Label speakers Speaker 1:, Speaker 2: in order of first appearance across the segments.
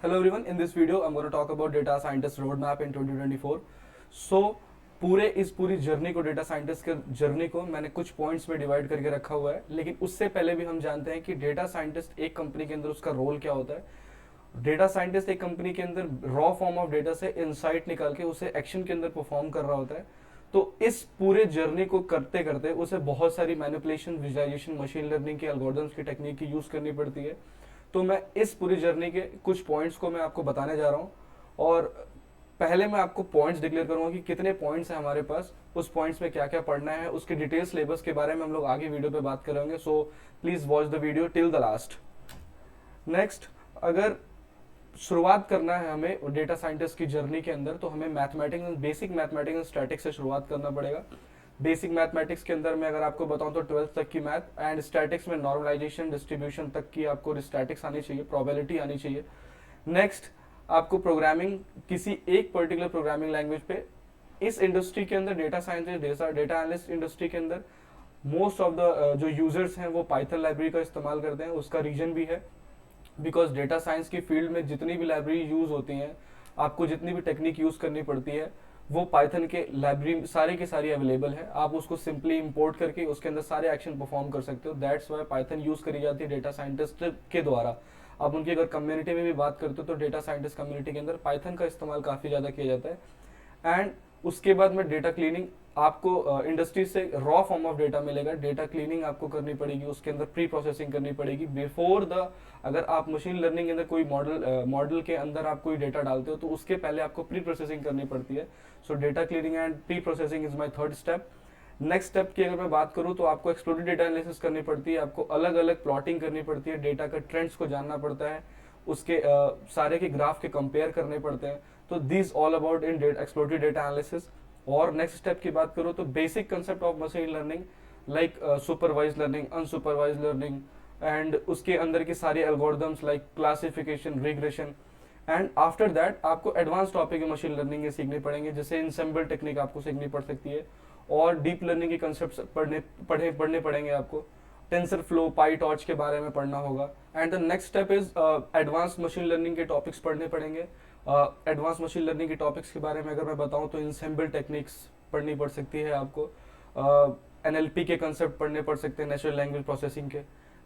Speaker 1: Hello everyone, in this video I'm going to talk about data scientist roadmap in 2024. So पूरी journey को data scientist के journey को मैंने कुछ points में डिवाइड करके रखा हुआ है, लेकिन उससे पहले भी हम जानते हैं कि डेटा साइंटिस्ट एक कंपनी के अंदर उसका रोल क्या होता है। डेटा साइंटिस्ट एक कंपनी के अंदर रॉ फॉर्म ऑफ डेटा से इनसाइट निकाल के उसे एक्शन के अंदर परफॉर्म कर रहा होता है। तो इस पूरे जर्नी को करते करते उसे बहुत सारी मैनिपुलेशन, विजुअलाइजेशन, मशीन लर्निंग के एल्गोरिथम्स की टेक्निक की यूज करनी पड़ती है। तो मैं इस पूरी जर्नी के कुछ पॉइंट्स को मैं आपको बताने जा रहा हूँ, और पहले मैं आपको पॉइंट्स डिक्लेयर करूंगा कि कितने पॉइंट्स हैं हमारे पास, उस पॉइंट्स में क्या क्या पढ़ना है, उसके डिटेल सिलेबस के बारे में हम लोग आगे वीडियो पे बात करेंगे। So please watch the video till the last. Next, अगर शुरुआत करना है हमें डेटा साइंटिस्ट की जर्नी के अंदर, तो हमें mathematics, basic mathematics and statics से शुरुआत करना पड़ेगा। बेसिक मैथमेटिक्स के अंदर मैं अगर आपको बताऊं तो 12th तक की मैथ, एंड स्टैटिक्स में नॉर्मलाइजेशन, डिस्ट्रीब्यूशन तक की आपको स्टैटिक्स आनी चाहिए, प्रोबेबिलिटी आनी चाहिए। नेक्स्ट, आपको प्रोग्रामिंग, किसी एक पर्टिकुलर प्रोग्रामिंग लैंग्वेज पे, इस इंडस्ट्री के अंदर data scientist, data analyst industry के अंदर मोस्ट ऑफ द जो यूजर्स हैं वो पाइथन लाइब्रेरी का इस्तेमाल करते हैं। उसका रीजन भी है बिकॉज डेटा साइंस की फील्ड में जितनी भी लाइब्रेरी यूज होती हैं, आपको जितनी भी टेक्निक यूज करनी पड़ती है, वो पाइथन के लाइब्रेरी सारी की सारी अवेलेबल है। आप उसको सिंपली इंपोर्ट करके उसके अंदर सारे एक्शन परफॉर्म कर सकते हो। दैट्स वाई पाइथन यूज करी जाती है डेटा साइंटिस्ट के द्वारा। अब उनकी अगर कम्युनिटी में भी बात करते हो तो डेटा साइंटिस्ट कम्युनिटी के अंदर पाइथन का इस्तेमाल काफी ज्यादा किया जाता है। एंड उसके बाद में डेटा क्लीनिंग, आपको इंडस्ट्री से रॉ फॉर्म ऑफ डेटा मिलेगा, डेटा क्लीनिंग आपको करनी पड़ेगी, उसके अंदर प्री प्रोसेसिंग करनी पड़ेगी बिफोर द, अगर आप मशीन लर्निंग के अंदर कोई मॉडल के अंदर आप कोई डेटा डालते हो तो उसके पहले आपको प्री प्रोसेसिंग करनी पड़ती है। सो data cleaning and pre processing is my third step. Next step की अगर मैं बात करूं तो आपको एक्सप्लोरेटिव डेटा एनालिसिस करनी पड़ती है, आपको अलग अलग प्लॉटिंग करनी पड़ती है, डेटा का ट्रेंड्स को जानना पड़ता है, उसके सारे के ग्राफ के कंपेयर करने पड़ते हैं। तो this all about in explorative data analysis. और नेक्स्ट स्टेप की बात करूं तो basic concept of machine learning like supervise learning, unsupervise learning, and उसके अंदर की सारी algorithms like classification, regression. And after that आपको एडवांस टॉपिक मशीन लर्निंग के सीखने पड़ेंगे, जैसे इंसेंबल टेक्निक आपको सीखनी पड़ सकती है, और डीप लर्निंग के कंसेप्ट पढ़ने पड़ेंगे आपको। टेंसर फ्लो, पाई टॉर्च के बारे में पढ़ना होगा। And the next step is advance machine learning के टॉपिक्स पढ़ने पड़ेंगे। एडवांस मशीन लर्निंग के टॉपिक्स के बारे में अगर मैं बताऊं तो इंसेंबल टेक्निक्स पढ़नी पड़ सकती है आपको, एनएलपी के कंसेप्ट पढ़ने पड़ सकते हैं, नेचुरल लैंग्वेज प्रोसेसिंग के,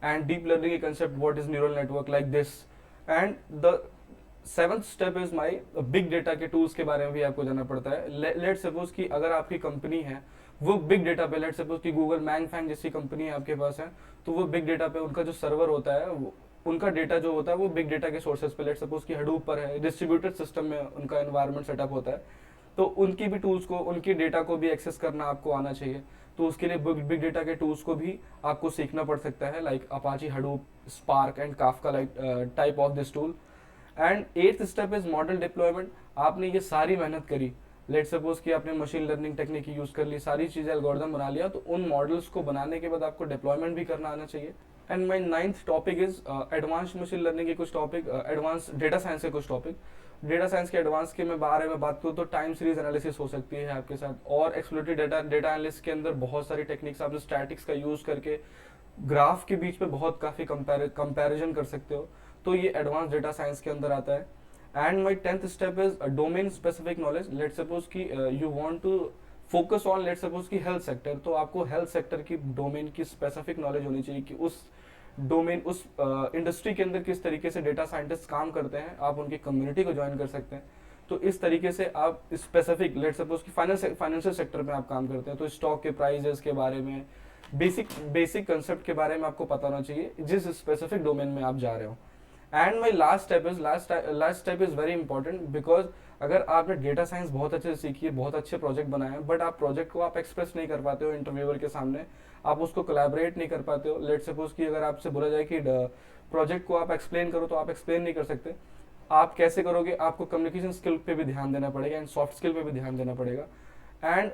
Speaker 1: एंड डीप लर्निंग के concept, what is neural network like this. And the seventh step is my big data के टूल्स के बारे में भी आपको जानना पड़ता है। लेट सपोज कि अगर आपकी कंपनी है वो बिग डेटा पे, लेट सपोज कि गूगल, मैंग फैंग जैसी कंपनी है आपके पास है, तो वो बिग डेटा पे उनका जो सर्वर होता है, उनका डेटा जो होता है वो बिग डेटा के सोर्सेज पे, लेट सपोज कि हडूप पर है, डिस्ट्रीब्यूटेड सिस्टम में उनका एनवायरनमेंट सेटअप होता है, तो उनकी भी टूल्स को, उनकी डेटा को भी एक्सेस करना आपको आना चाहिए। तो उसके लिए बिग डेटा के टूल्स को भी आपको सीखना पड़ सकता है, like Apache, Hadoop, spark and Kafka like type of this tool. And eighth step is model deployment. आपने ये सारी मेहनत करी, लेट सपोज कि आपने मशीन लर्निंग टेक्निक यूज कर ली, सारी चीजें एल्गोरिथम बना लिया, तो उन मॉडल्स को बनाने के बाद आपको डिप्लॉयमेंट भी करना आना चाहिए। And my ninth topic is advance machine learning के कुछ टॉपिक, एडवांस डेटा साइंस के कुछ टॉपिक। डेटा साइंस के एडवांस के मैं बारे में बात करूँ तो टाइम सीरीज एनालिसिस हो सकती है आपके साथ, और एक्सप्लोरेटिव डेटा एनालिसिस के अंदर बहुत सारी टेक्निक्स आप स्टैटिक्स का यूज करके ग्राफ के बीच में बहुत काफी कंपैरिजन कर सकते हो। तो ये एडवांस डेटा साइंस के अंदर आता है। And my tenth step is domain specific knowledge. Let suppose कि you want to focus on, let suppose कि हेल्थ सेक्टर, तो आपको हेल्थ सेक्टर की डोमेन की स्पेसिफिक नॉलेज होनी चाहिए कि उस डोमेन, उस इंडस्ट्री के अंदर किस तरीके से डेटा साइंटिस्ट काम करते हैं। आप उनकी कम्युनिटी को ज्वाइन कर सकते हैं। तो इस तरीके से आप स्पेसिफिक, लेट सपोज कि फाइनेंशियल सेक्टर में आप काम करते हैं, तो स्टॉक के प्राइजेस के बारे में, बेसिक कंसेप्ट के बारे में आपको पता होना चाहिए जिस स्पेसिफिक डोमेन में आप जा रहे हो। And my last step is very important, because अगर आपने डेटा साइंस बहुत अच्छे से सीखी है, बहुत अच्छे प्रोजेक्ट बनाए हैं, बट आप प्रोजेक्ट को आप एक्सप्रेस नहीं कर पाते हो इंटरव्यूअर के सामने, आप उसको कोलैबोरेट नहीं कर पाते हो। लेट सपोज कि अगर आपसे बोला जाए कि प्रोजेक्ट को आप एक्सप्लेन करो, तो आप एक्सप्लेन नहीं कर सकते। आप कैसे करोगे? आपको कम्युनिकेशन स्किल पे भी ध्यान देना पड़ेगा एंड सॉफ्ट स्किल पे भी ध्यान देना पड़ेगा। And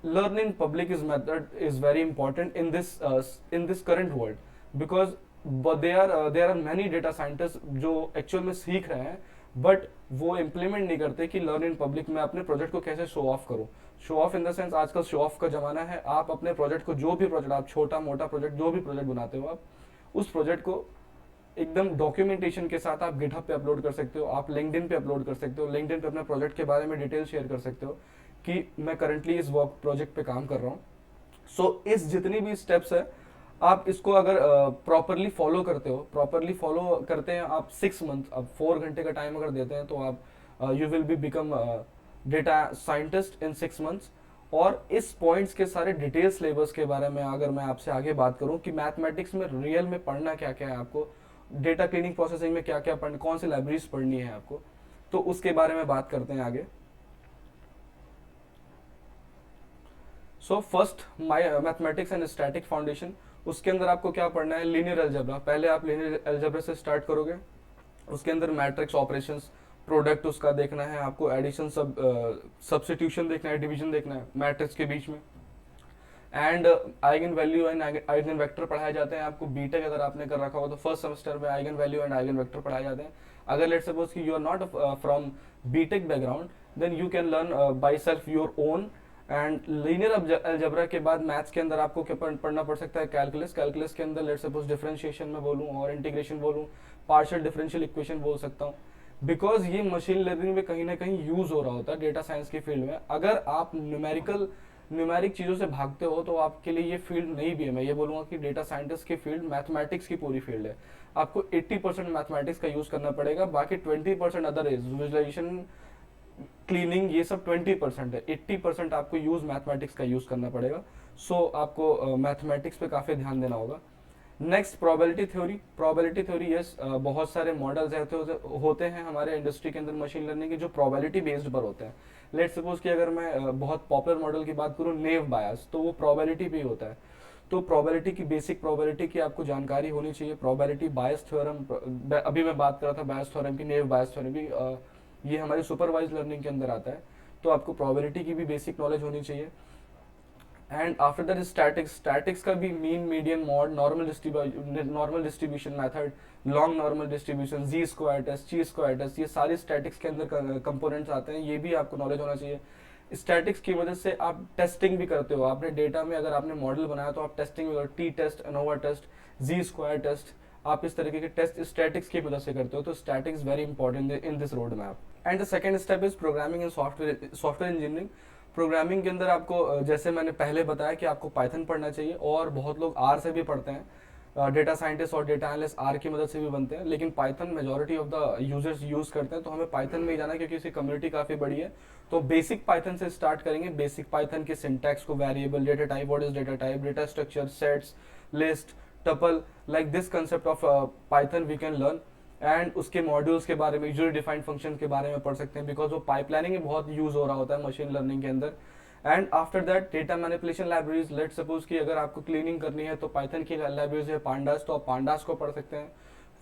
Speaker 1: learning public is method is very important in this current world, because there are many data scientist जो एक्चुअल में सीख रहे हैं, बट वो इम्प्लीमेंट नहीं करते कि लर्न इन पब्लिक में अपने प्रोजेक्ट को कैसे शो ऑफ करो। Show off in the sense, आजकल शो ऑफ का जमाना है। आप अपने प्रोजेक्ट को, जो भी प्रोजेक्ट, आप छोटा मोटा प्रोजेक्ट, जो भी प्रोजेक्ट बनाते हो, आप उस प्रोजेक्ट को एकदम डॉक्यूमेंटेशन के साथ आप गिटहब पे अपलोड कर सकते हो, आप लिंक्डइन पे अपलोड कर सकते हो, लिंक्डइन पे अपने प्रोजेक्ट के बारे में डिटेल शेयर कर सकते हो कि मैं करंटली इस वर्क प्रोजेक्ट पे काम कर रहा हूँ। सो इस जितनी भी स्टेप्स है आप इसको अगर प्रॉपरली फॉलो करते हो, प्रॉपरली फॉलो करते हैं आप 6 मंथ, अब 4 घंटे का टाइम अगर देते हैं तो आप you will be become data scientist in 6 months. और इस पॉइंट्स के सारे डिटेल सिलेबस के बारे में अगर मैं आपसे आगे बात करूं कि मैथमेटिक्स में रियल में पढ़ना क्या क्या है आपको, डेटा क्लीनिंग प्रोसेसिंग में क्या क्या पढ़ना, कौन सी लाइब्रेरीज पढ़नी है आपको, तो उसके बारे में बात करते हैं आगे। So first mathematics and static foundation, उसके अंदर आपको क्या पढ़ना है, लीनियर अलजेब्रा। पहले आप लीनियर अलजेब्रा से स्टार्ट करोगे, उसके अंदर मैट्रिक्स ऑपरेशंस, प्रोडक्ट उसका देखना है आपको, एडिशन सब्स्टिट्यूशन देखना है, डिवीजन देखना है मैट्रिक्स के बीच में, and eigen value and eigen vector पढ़ाए जाते हैं आपको। बीटेक अगर आपने कर रखा हो तो फर्स्ट सेमेस्टर में eigen value and eigen vector पढ़ाए जाते हैं। अगर लेट्स सपोज कि you are not from BTech background then you can learn by self your own. And linear algebra के बाद मैथ्स के अंदर आपको क्या पढ़ना पड़ सकता है, कैलकुलस। कैलकुलस के अंदर लेट्स सपोज डिफरेंशिएशन में बोलूँ और इंटीग्रेशन बोलूँ, पार्शियल डिफरेंशियल इक्वेशन बोल सकता हूँ, बिकॉज ये मशीन लर्निंग में कहीं ना कहीं यूज हो रहा होता है डेटा साइंस की फील्ड में। अगर आप न्यूमेरिक चीजों से भागते हो तो आपके लिए ये फील्ड नहीं भी है। मैं ये बोलूंगा कि डेटा साइंटिस्ट की फील्ड मैथमेटिक्स की पूरी फील्ड है। आपको 80% मैथमेटिक्स का यूज करना पड़ेगा, बाकी 20% अदर इज विजुअलाइजेशन, क्लीनिंग, ये सब 20% है। 80% आपको यूज मैथमेटिक्स का यूज करना पड़ेगा। सो आपको मैथमेटिक्स पे काफी ध्यान देना होगा। Next probability theory. Probability theory yes, बहुत सारे मॉडल्स होते हैं हमारे इंडस्ट्री के अंदर मशीन लर्निंग के जो प्रोबेबिलिटी बेस्ड पर होते हैं। लेट्स सपोज कि अगर मैं बहुत पॉपुलर मॉडल की बात करूं नेव बायस, तो वो प्रोबेबिलिटी पे ही होता है। तो प्रोबेबिलिटी की बेसिक प्रोबेबिलिटी की आपको जानकारी होनी चाहिए। प्रोबेबिलिटी बायस थ्योरम, अभी मैं बात कर रहा था बायस थ्योरम की, नेव बायस थ्योरम भी ये हमारी सुपरवाइज लर्निंग के अंदर आता है। तो आपको प्रोबेबिलिटी की भी बेसिक नॉलेज होनी चाहिए। And after that statics. Statics का भी mean, median, mode, normal distribution method, long normal distribution, G square test, chi square test, ये सारे स्टैटिक्स के अंदर कंपोनेंट्स आते हैं। ये भी आपको नॉलेज होना चाहिए। स्टैटिक्स की वजह से आप टेस्टिंग भी करते हो। आपने डेटा में अगर आपने मॉडल बनाया तो आप टेस्टिंग भी, टी टेस्ट, एनोवा टेस्ट, जी स्क्वायर टेस्ट, आप इस तरीके के टेस्ट स्टैटिक्स की मदद से करते हो। तो statics very important in this road map. And the second step is programming and software engineering. Programming के अंदर आपको जैसे मैंने पहले बताया कि आपको पाइथन पढ़ना चाहिए, और बहुत लोग आर से भी पढ़ते हैं। डेटा साइंटिस्ट और डेटा एनालिस्ट आर की मदद से भी बनते हैं, लेकिन Python majority of the users use करते हैं। तो हमें पाइथन में ही जाना है क्योंकि इसकी कम्युनिटी काफी बड़ी है। तो बेसिक पाइथन से स्टार्ट करेंगे। बेसिक पाइथन के सिंटैक्स को, variable, data type, what is data type, data structure, sets, list, tuple, like this concept of Python we can learn. And उसके मॉड्यूल्स के बारे में, यूजर डिफाइंड फंक्शन के बारे में पढ़ सकते हैं, बिकॉज वो पाइपलाइनिंग में बहुत यूज हो रहा होता है मशीन लर्निंग के अंदर। And after that data manipulation libraries. Late suppose कि अगर आपको क्लीनिंग करनी है तो पाइथन की लाइब्रेरीज है पांडास, तो आप पांडास को पढ़ सकते हैं।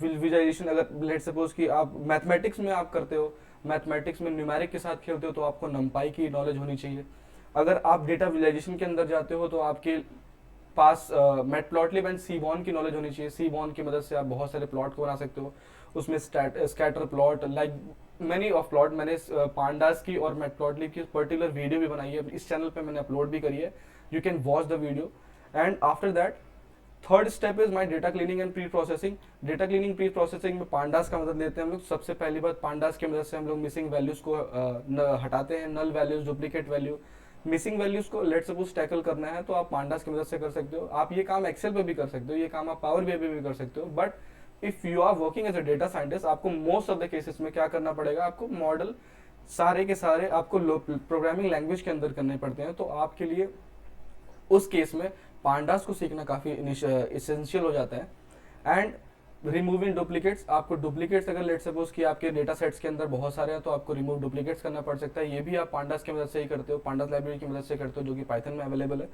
Speaker 1: विजुअलाइजेशन, अगर लेट सपोज कि आप मैथमेटिक्स में आप करते हो, मैथमेटिक्स में न्यूमेरिक के साथ खेलते हो, तो आपको नंपाई की नॉलेज होनी चाहिए। अगर आप डेटा विजुअलाइजेशन के अंदर जाते हो तो आपके पास मैटप्लॉटलिब एंड सीबॉर्न की नॉलेज होनी चाहिए। सीबॉर्न की मदद से आप बहुत सारे प्लॉट को बना सकते हो। उसमें scatter plot, like many of plot, मैंने पांडास की और मैटप्लॉटलिब की पर्टिकुलर वीडियो भी बनाई है, इस चैनल पे मैंने अपलोड भी करी है। You can watch the video. And after that third step is my data cleaning and pre processing. Data cleaning pre processing में पांडास का मदद लेते हैं हम लोग। सबसे पहली बात, पांडास की मदद से हम लोग मिसिंग वैल्यूज को हटाते हैं, null values, duplicate value. Missing values को लेट सपोज टैकल करना है तो आप पांडास की मदद से कर सकते हो। आप ये काम एक्सेल पे भी कर सकते हो, ये काम आप पावर बीआई पे भी कर सकते हो। But if you are working as a data scientist, आपको मोस्ट ऑफ द केसेस में क्या करना पड़ेगा, आपको मॉडल सारे के सारे आपको प्रोग्रामिंग लैंग्वेज के अंदर करने पड़ते हैं। तो आपके लिए उस केस में पांडास को सीखना काफी इसेंशियल हो जाता है। एंड रिमूविंग डुप्लीकेट्स, आपको डुप्लीकेट्स अगर लेट सपोज कि आपके डेटा सेट्स के अंदर बहुत सारे हैं तो आपको रिमूव डुप्लीकेट्स करना पड़ सकता है। ये भी आप पांडास की मदद से ही करते हो, पांडास लाइब्रेरी की मदद से करते हो, जो कि पाइथन में अवेलेबल है।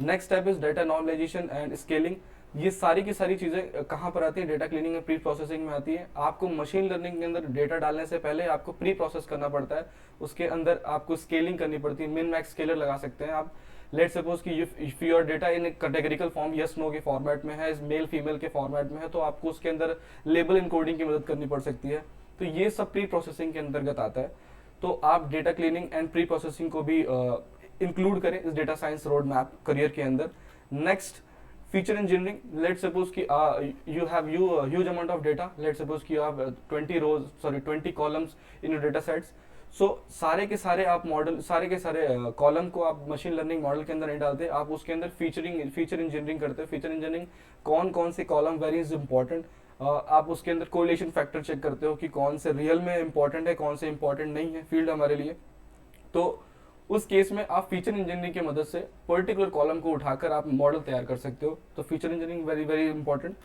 Speaker 1: Next step is data normalization and scaling. ये सारी की सारी चीजें कहाँ पर आती है, data cleaning and pre processing में आती है। आपको मशीन लर्निंग के अंदर डेटा डालने से पहले आपको प्री प्रोसेस करना पड़ता है, उसके अंदर आपको स्केलिंग करनी पड़ती है। मिन मैक्स स्केलर लगा सकते हैं आप। लेट सपोज कि if your data in categorical form yes no के फॉर्मेट में है, मेल फीमेल के फॉर्मेट में है, तो आपको उसके अंदर लेबल इनकोडिंग की मदद करनी पड़ सकती है। तो ये सब प्री प्रोसेसिंग के अंतर्गत आता है। तो आप data cleaning and pre processing को भी इंक्लूड करें इस data science road map career के अंदर। Next feature engineering, let suppose कि you have huge amount of data, let suppose कि you have 20 columns in your data sets. So सारे के सारे आप मॉडल, सारे के सारे कॉलम को आप मशीन लर्निंग मॉडल के अंदर नहीं डालते, आप उसके अंदर फीचर इंजीनियरिंग करते हैं। फीचर इंजीनियरिंग कौन कौन से कॉलम वेरी इज इंपॉर्टेंट, आप उसके अंदर कोरिलेशन फैक्टर चेक करते हो कि कौन से रियल में इंपॉर्टेंट है, कौन से इंपॉर्टेंट नहीं है फील्ड हमारे लिए। तो उस केस में आप फीचर इंजीनियरिंग की मदद से पर्टिकुलर कॉलम को उठाकर आप मॉडल तैयार कर सकते हो। तो feature engineering very very important.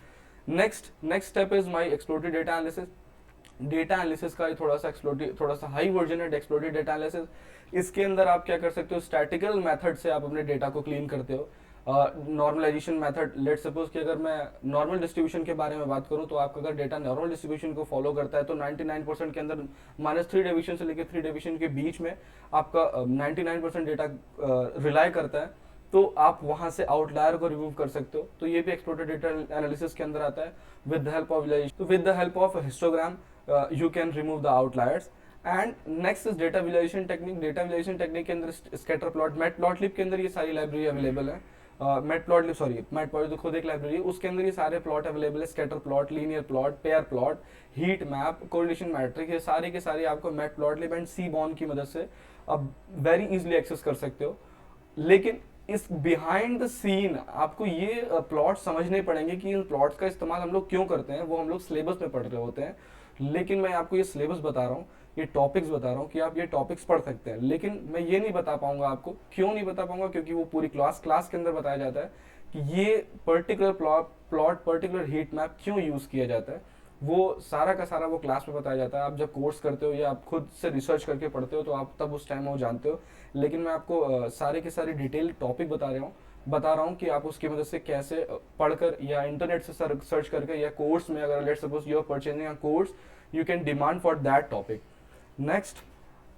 Speaker 1: Next step is my explorative data analysis. Data analysis का थोड़ा सा हाई वर्जन है एक्सप्लोरेटिव डेटा एनालिसिस। इसके अंदर आप क्या कर सकते हो, स्टैटिकल मेथड से आप अपने डेटा को क्लीन करते हो। नॉर्मलाइजेशन मेथड, लेट सपोज कि अगर मैं नॉर्मल डिस्ट्रीब्यूशन के बारे में बात करूं, तो आपका अगर डेटा नॉर्मल डिस्ट्रीब्यूशन को फॉलो करता है तो 99% के अंदर -3 डिवीजन से लेकर 3 डिवीजन के बीच में आपका 99% डेटा रिलाई करता है, तो आप वहां से आउटलायर को रिमूव कर सकते हो। तो ये भी एक्सप्लोरेटिव डेटा एनालिसिस के अंदर आता है with the help of visualization. तो with the help of histogram you can remove the outliers. And next is data visualization technique. Data visualization technique के अंदर स्कैटर प्लॉट, मैटप्लॉटलिब के अंदर ये सारी लाइब्रेरी अवेलेबल है। मैटप्लॉटलिब तो खुद एक लाइब्रेरी है, उसके अंदर ये सारे प्लॉट अवेलेबल है, scatter plot, linear plot, pair plot, heat map, correlation matrix, ये सारे के सारे आपको मैटप्लॉटलिब एंड सीबॉर्न की मदद से आप वेरी इजीली एक्सेस कर सकते हो। लेकिन इस बिहाइंड द सीन आपको ये प्लॉट समझने पड़ेंगे कि इन प्लॉट्स का इस्तेमाल हम लोग क्यों करते हैं, वो हम लोग सिलेबस में पढ़ रहे होते हैं। लेकिन मैं आपको ये सिलेबस बता रहा हूँ, ये टॉपिक्स बता रहा हूँ कि आप ये टॉपिक्स पढ़ सकते हैं, लेकिन मैं ये नहीं बता पाऊंगा आपको। क्यों नहीं बता पाऊंगा? क्योंकि वो पूरी क्लास के अंदर बताया जाता है कि ये particular plot particular heat map क्यों यूज किया जाता है। वो सारा का सारा वो क्लास में बताया जाता है। आप जब कोर्स करते हो या आप खुद से रिसर्च करके पढ़ते हो तो आप तब उस टाइम वो जानते हो। लेकिन मैं आपको सारे के सारे डिटेल टॉपिक बता रहा हूँ कि आप उसकी मदद से कैसे पढ़कर या इंटरनेट से सर्च करके या कोर्स में, अगर let suppose you are purchasing a course, you can demand for that topic. Next,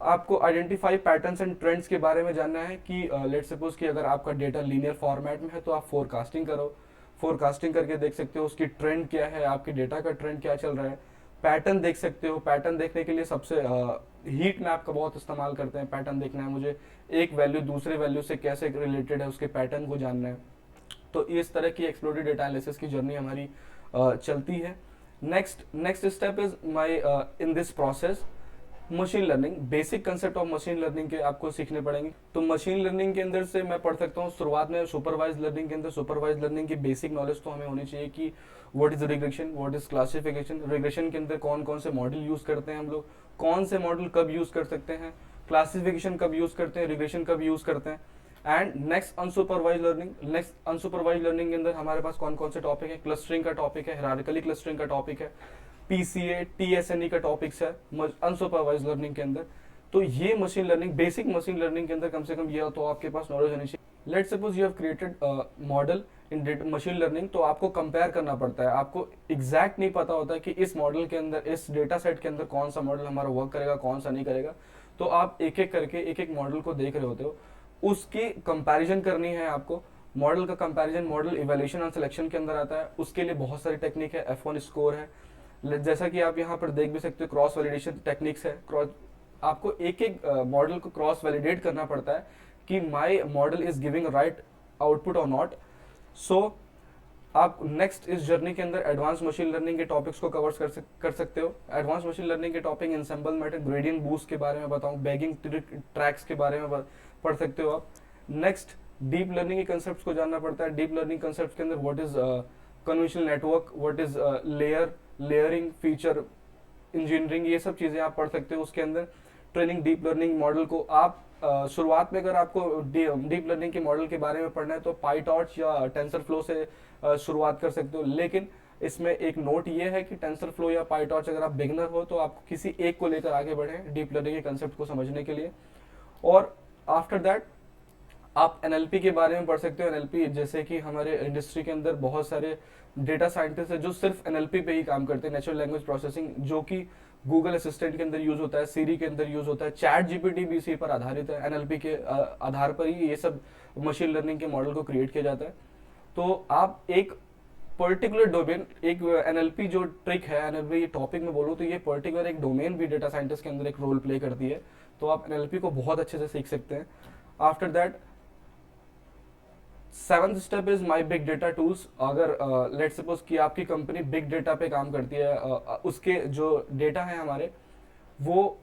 Speaker 1: आपको आइडेंटिफाई पैटर्न्स एंड ट्रेंड्स के बारे में जानना है कि लेट सपोज कि अगर आपका डेटा लीनियर फॉर्मेट में है तो आप फोरकास्टिंग करो। फोरकास्टिंग करके देख सकते हो उसकी ट्रेंड क्या है, आपके डेटा का ट्रेंड क्या चल रहा है। पैटर्न देख सकते हो। पैटर्न देखने के लिए सबसे हीट मैप का बहुत इस्तेमाल करते हैं। पैटर्न देखना है मुझे, एक वैल्यू दूसरे वैल्यू से कैसे रिलेटेड है, उसके पैटर्न को जानना है। तो इस तरह की एक्सप्लोरेटिव डेटा एनालिसिस की जर्नी हमारी चलती है। Next step is my in this process machine learning. Basic concept of machine learning के आपको सीखने पड़ेंगे। तो मशीन लर्निंग के अंदर से मैं पढ़ सकता हूँ शुरुआत में सुपरवाइज लर्निंग के अंदर। सुपरवाइज लर्निंग की बेसिक नॉलेज तो हमें होनी चाहिए कि what is regression, what is classification, regression के अंदर कौन कौन से मॉडल यूज करते हैं हम लोग, कौन से मॉडल कब यूज कर सकते हैं, क्लासिफिकेशन कब यूज करते हैं, रिग्रेशन कब यूज करते हैं। एंड नेक्स्ट अनसुपरवाइज लर्निंग के अंदर हमारे पास कौन कौन से टॉपिक है, क्लस्टरिंग का टॉपिक है, हायरार्किकली क्लस्टरिंग का टॉपिक है, पीसीए टीएसएनई का टॉपिक्स है अनसुपरवाइज लर्निंग के अंदर। तो ये machine learning, basic machine learning के अंदर कम से कम ये तो आपके पास नॉलेज होनी चाहिए। Late suppose you have created model in machine learning, तो आपको कंपेयर करना पड़ता है। आपको एग्जैक्ट नहीं पता होता है कि इस मॉडल के अंदर, इस डेटा सेट के अंदर कौन सा मॉडल हमारा वर्क करेगा, कौन सा नहीं करेगा। तो आप एक एक करके एक मॉडल को देख रहे होते हो, उसकी कंपैरिजन करनी है आपको। मॉडल का comparison model evaluation and selection के अंदर आता है। उसके लिए बहुत सारी टेक्निक है, F1 स्कोर है, जैसा कि आप यहाँ पर देख भी सकते हो, क्रॉस वैलिडेशन टेक्निक्स है। आपको एक एक मॉडल को क्रॉस वैलिडेट करना पड़ता है कि my model is giving right output और नॉट। सो आप नेक्स्ट इस जर्नी के अंदर एडवांस मशीन लर्निंग के टॉपिक्स को कवर कर सकते हो। एडवांस मशीन लर्निंग के topic ensemble method, gradient boost के बारे में बताऊं, बैगिंग ट्रैक्स के बारे में पढ़ सकते हो आप। नेक्स्ट, डीप लर्निंग के कंसेप्ट को जानना पड़ता है। डीप लर्निंग कंसेप्ट के अंदर what is conventional network, what is layering, feature engineering, ये सब चीजें आप पढ़ सकते हो उसके अंदर। ट्रेनिंग डीप लर्निंग मॉडल को आप शुरुआत में अगर आपको डीप लर्निंग के मॉडल के बारे में पढ़ना है तो पाईटॉर्च या टेंसरफ्लो से शुरुआत कर सकते हो। लेकिन इसमें एक नोट ये है कि टेंसरफ्लो या पाईटॉर्च अगर आप बिगनर हो तो आप किसी एक को लेकर आगे बढ़े डीप लर्निंग के कंसेप्ट को समझने के लिए। और आफ्टर दैट आप एनएलपी के बारे में पढ़ सकते हो। एनएलपी, जैसे कि हमारे इंडस्ट्री के अंदर बहुत सारे डेटा साइंटिस्ट है जो सिर्फ एनएलपी पे ही काम करते हैं, नेचुरल लैंग्वेज प्रोसेसिंग, जो कि गूगल असिस्टेंट के अंदर यूज होता है, सीरी के अंदर यूज होता है, चैट जीपीटी भी इसी पर आधारित है। एनएलपी के आधार पर ही ये सब मशीन लर्निंग के मॉडल को क्रिएट किया जाता है। तो आप एक पर्टिकुलर डोमेन, एक एनएलपी जो ट्रिक है, एनएलपी टॉपिक में बोलूँ तो ये पर्टिकुलर एक डोमेन भी डेटा साइंटिस्ट के अंदर एक रोल प्ले करती है। तो आप एनएलपी को बहुत अच्छे से सीख सकते हैं। After that seventh step is my big data tools. अगर लेट सपोज कि आपकी कंपनी बिग डेटा पे काम करती है, उसके जो डेटा है हमारे वो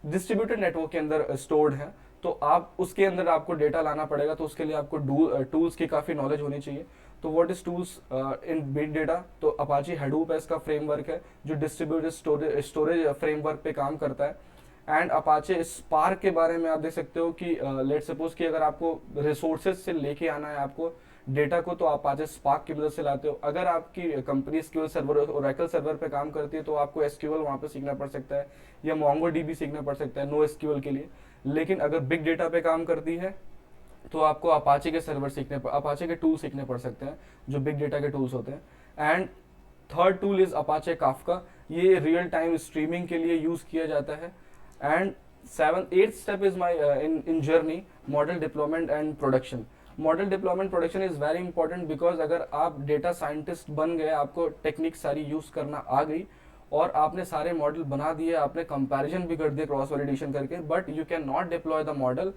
Speaker 1: डिस्ट्रीब्यूटेड नेटवर्क के अंदर स्टोर्ड है, तो आप उसके अंदर आपको डेटा लाना पड़ेगा, तो उसके लिए आपको टूल्स की काफ़ी नॉलेज होनी चाहिए। तो what is tools in big data? तो अपाची हेडूप है, इसका फ्रेमवर्क है जो डिस्ट्रीब्यूटेड स्टोरेज फ्रेमवर्क पे काम करता है। एंड अपाचे स्पार्क के बारे में आप देख सकते हो कि लेट सपोज कि अगर आपको रिसोर्सेज से लेके आना है आपको डेटा को, तो आप अपाचे स्पार्क की मदद से लाते हो। अगर आपकी company SQL server Oracle server पे काम करती है तो आपको एसक्यूएल वहाँ पे सीखना पड़ सकता है, या मोंगोडीबी सीखना पड़ सकता है नो एसक्यूएल के लिए। लेकिन अगर बिग डेटा पे काम करती है तो आपको अपाचे के सर्वर अपाचे के टूल सीखने पड़ सकते हैं जो बिग डेटा के टूल्स होते हैं। And third tool is Apache Kafka, ये रियल टाइम स्ट्रीमिंग के लिए यूज किया जाता है। And eighth step is my in journey model deployment and production. Model deployment production is very important because अगर आप डेटा साइंटिस्ट बन गए, आपको टेक्निक सारी यूज करना आ गई और आपने सारे मॉडल बना दिए, आपने कंपैरिजन भी कर दिया क्रॉस वैलिडेशन करके, but you can not deploy the model,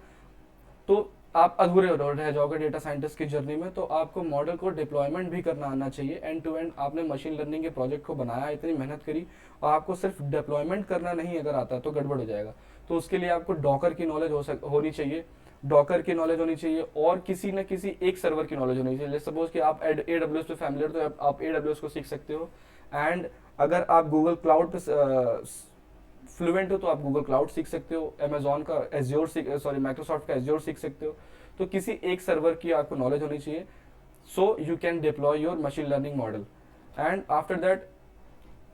Speaker 1: तो आप अधूरे रह जाओगे डेटा साइंटिस्ट की जर्नी में। तो आपको मॉडल को डिप्लॉयमेंट भी करना आना चाहिए एंड टू एंड। आपने मशीन लर्निंग के प्रोजेक्ट को बनाया, इतनी मेहनत करी, और आपको सिर्फ डिप्लॉयमेंट करना नहीं अगर आता तो गड़बड़ हो जाएगा। तो उसके लिए आपको डॉकर की नॉलेज होनी चाहिए, डॉकर की नॉलेज होनी चाहिए, और किसी न किसी एक सर्वर की नॉलेज होनी चाहिए। सपोज कि आप AWS पे फैमिलियर, तो आप AWS को सीख सकते हो। एंड अगर आप गूगल क्लाउड पे फ्लुएंट हो तो आप गूगल क्लाउड सीख सकते हो, अमेजॉन का एज्योर माइक्रोसॉफ्ट का एज्योर सीख सकते हो। तो किसी एक सर्वर की आपको नॉलेज होनी चाहिए, so you can deploy your machine learning model. And after that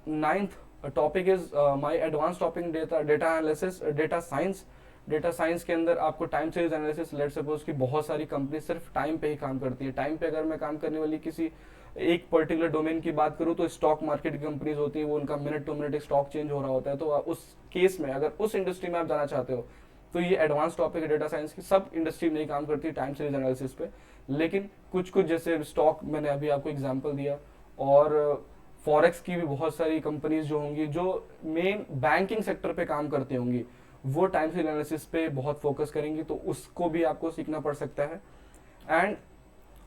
Speaker 1: ninth topic is my advance topic data analysis, data science. Data science के अंदर आपको time series analysis, late suppose कि बहुत सारी कंपनी सिर्फ टाइम पे ही काम करती है। टाइम पे अगर मैं काम करने वाली किसी एक पर्टिकुलर डोमेन की बात करूं तो स्टॉक मार्केट की कंपनीज होती हैं, वो उनका minute to minute stock change हो रहा होता है। तो उस केस में अगर उस इंडस्ट्री में आप जाना चाहते हो तो ये एडवांस टॉपिक है डेटा साइंस की। सब इंडस्ट्री नहीं काम करती टाइम सीरीज एनालिसिस पे, लेकिन कुछ कुछ जैसे स्टॉक मैंने अभी आपको एग्जांपल दिया, और फॉरेक्स की भी बहुत सारी कंपनीज जो होंगी जो मेन बैंकिंग सेक्टर पे काम करती होंगी, वो टाइम सीरीज एनालिसिस पे बहुत फोकस करेंगी, तो उसको भी आपको सीखना पड़ सकता है। एंड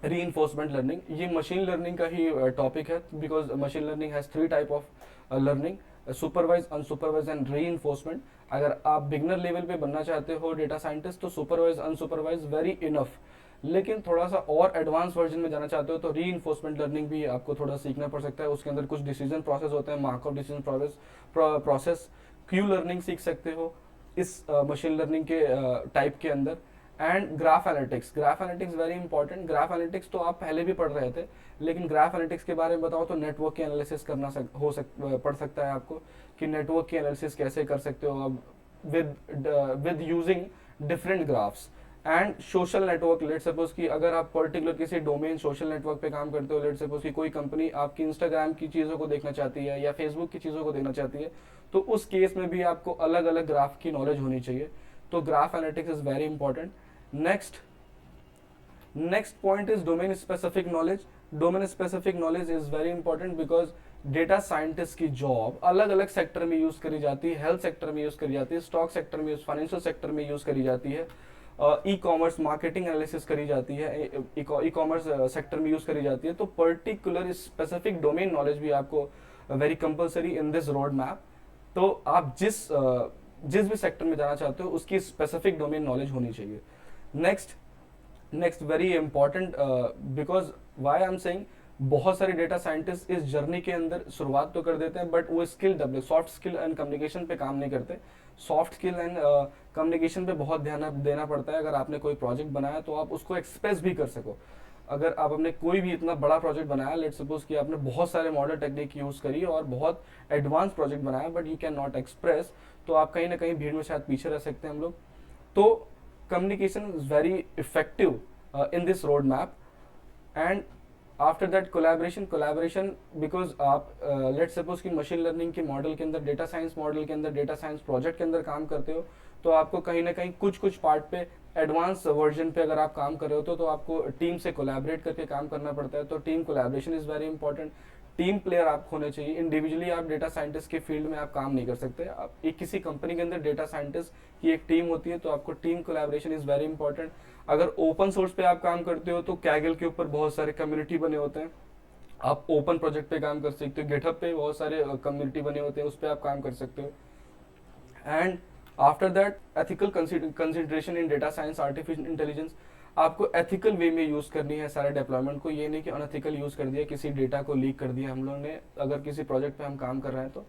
Speaker 1: रीइंफोर्समेंट लर्निंग, ये मशीन लर्निंग का ही टॉपिक है, because machine learning has 3 type of learning, supervise, unsupervise and reinforcement. अगर आप बिगनर लेवल पे बनना चाहते हो डेटा साइंटिस्ट तो सुपरवाइज अनसुपरवाइज वेरी इनफ, लेकिन थोड़ा सा और एडवांस वर्जन में जाना चाहते हो तो रीइंफोर्समेंट लर्निंग भी आपको थोड़ा सीखना पड़ सकता है। उसके अंदर कुछ डिसीजन प्रोसेस होते हैं, markup decision process, Q learning सीख सकते हो इस मशीन लर्निंग के टाइप के अंदर। And graph analytics very important. Graph analytics तो आप पहले भी पढ़ रहे थे, लेकिन ग्राफ एनालिटिक्स के बारे में बताओ तो नेटवर्क की एनालिसिस पड़ सकता है आपको, कि नेटवर्क की एनालिसिस कैसे कर सकते हो आप with using different graphs. And social network, late suppose कि अगर आप पर्टिकुलर किसी डोमेन सोशल नेटवर्क पे काम करते हो, लेट सपोज कि कोई कंपनी आपकी इंस्टाग्राम की चीज़ों को देखना चाहती है या फेसबुक की चीज़ों को देखना चाहती है, तो उस केस में भी आपको अलग अलग ग्राफ की नॉलेज होनी चाहिए। तो graph analytics is very important. Next point is domain specific knowledge. Domain specific knowledge is very important because data scientist की जॉब अलग अलग सेक्टर में यूज करी जाती है, हेल्थ सेक्टर में यूज करी जाती है, स्टॉक सेक्टर में, फाइनेंशियल सेक्टर में यूज करी जाती है, ई कॉमर्स मार्केटिंग एनालिसिस करी जाती है, ई कॉमर्स सेक्टर में यूज करी जाती है। तो पर्टिकुलर स्पेसिफिक डोमेन नॉलेज भी आपको very compulsory in this road map. तो आप जिस भी सेक्टर में जाना चाहते हो उसकी स्पेसिफिक डोमेन नॉलेज होनी चाहिए। Next very important, because why I am saying, बहुत सारे डेटा साइंटिस्ट इस जर्नी के अंदर शुरुआत तो कर देते हैं, बट वो skill develop, soft skill and communication पे काम नहीं करते। सॉफ्ट स्किल एंड कम्युनिकेशन पे बहुत ध्यान देना पड़ता है। अगर आपने कोई प्रोजेक्ट बनाया तो आप उसको एक्सप्रेस भी कर सको। अगर आप अपने कोई भी इतना बड़ा प्रोजेक्ट बनाया, लेट सपोज कि आपने बहुत सारे मॉडल टेक्निक यूज करी और बहुत एडवांस प्रोजेक्ट बनाया, but you can not express, तो आप कहीं ना कहीं भीड़ में शायद पीछे रह सकते हैं हम लोग। तो communication is very effective in this road map. And after that collaboration, because आप लेट सपोज कि मशीन लर्निंग के मॉडल के अंदर, डेटा साइंस मॉडल के अंदर, डेटा साइंस प्रोजेक्ट के अंदर काम करते हो, तो आपको कहीं ना कहीं कुछ पार्ट पे एडवांस वर्जन पे अगर आप काम कर रहे हो तो आपको टीम से कोलैबोरेट करके काम करना पड़ता है। तो team collaboration is very important. Team player आप होने चाहिए। इंडिविजुअली आप डेटा साइंटिस्ट के फील्ड में आप काम नहीं कर सकते। आप एक किसी कंपनी के अंदर डेटा साइंटिस्ट की एक टीम होती है, तो आपको team collaboration is very important. अगर ओपन सोर्स पे आप काम करते हो तो कैगल के ऊपर बहुत सारे कम्युनिटी बने होते हैं, आप ओपन प्रोजेक्ट पे काम कर सकते हो। गिटहब पे बहुत सारे कम्युनिटी बने होते हैं, उस पर आप काम कर सकते हो। And after that ethical consideration in data science artificial intelligence, आपको एथिकल वे में यूज करनी है सारे डेप्लॉयमेंट को, ये नहीं कि अनएथिकल यूज कर दिया, किसी डेटा को लीक कर दिया हम लोग ने, अगर किसी प्रोजेक्ट पे हम काम कर रहे हैं तो।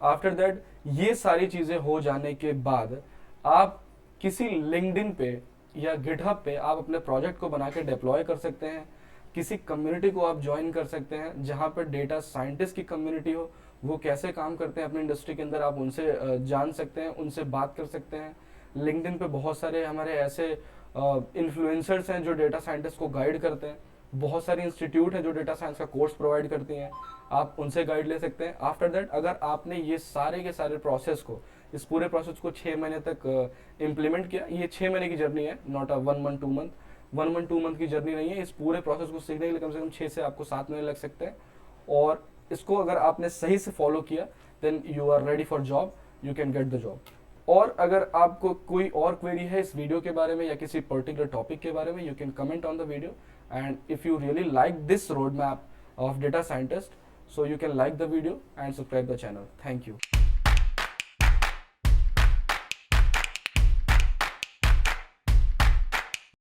Speaker 1: आफ्टर दैट ये सारी चीजें हो जाने के बाद आप किसी लिंक्डइन पे या गिटहब पे आप अपने प्रोजेक्ट को बना के डिप्लॉय कर सकते हैं। किसी कम्युनिटी को आप ज्वाइन कर सकते हैं जहां पर डेटा साइंटिस्ट की कम्युनिटी हो, वो कैसे काम करते हैं अपनी इंडस्ट्री के अंदर, आप उनसे जान सकते हैं, उनसे बात कर सकते हैं। लिंक्डइन पे बहुत सारे हमारे ऐसे इन्फ्लुएंसर्स हैं जो डेटा साइंटिस्ट को गाइड करते हैं, बहुत सारे इंस्टीट्यूट हैं जो डेटा साइंस का कोर्स प्रोवाइड करती हैं, आप उनसे गाइड ले सकते हैं। आफ्टर दैट अगर आपने ये सारे के सारे प्रोसेस को, इस पूरे प्रोसेस को 6 महीने तक इम्प्लीमेंट किया, ये 6 महीने की जर्नी है, not a 1 month 2 month, 1 month 2 month की जर्नी नहीं है। इस पूरे प्रोसेस को सीखने के लिए कम से कम 6 से आपको 7 महीने लग सकते हैं, और इसको अगर आपने सही से फॉलो किया then you are ready for job, you can get the job. और अगर आपको कोई और क्वेरी है इस वीडियो के बारे में या किसी पर्टिकुलर टॉपिक के बारे में, you can comment on the video, and if you really like this road map of data scientist, so you can like the video and subscribe the channel. Thank you.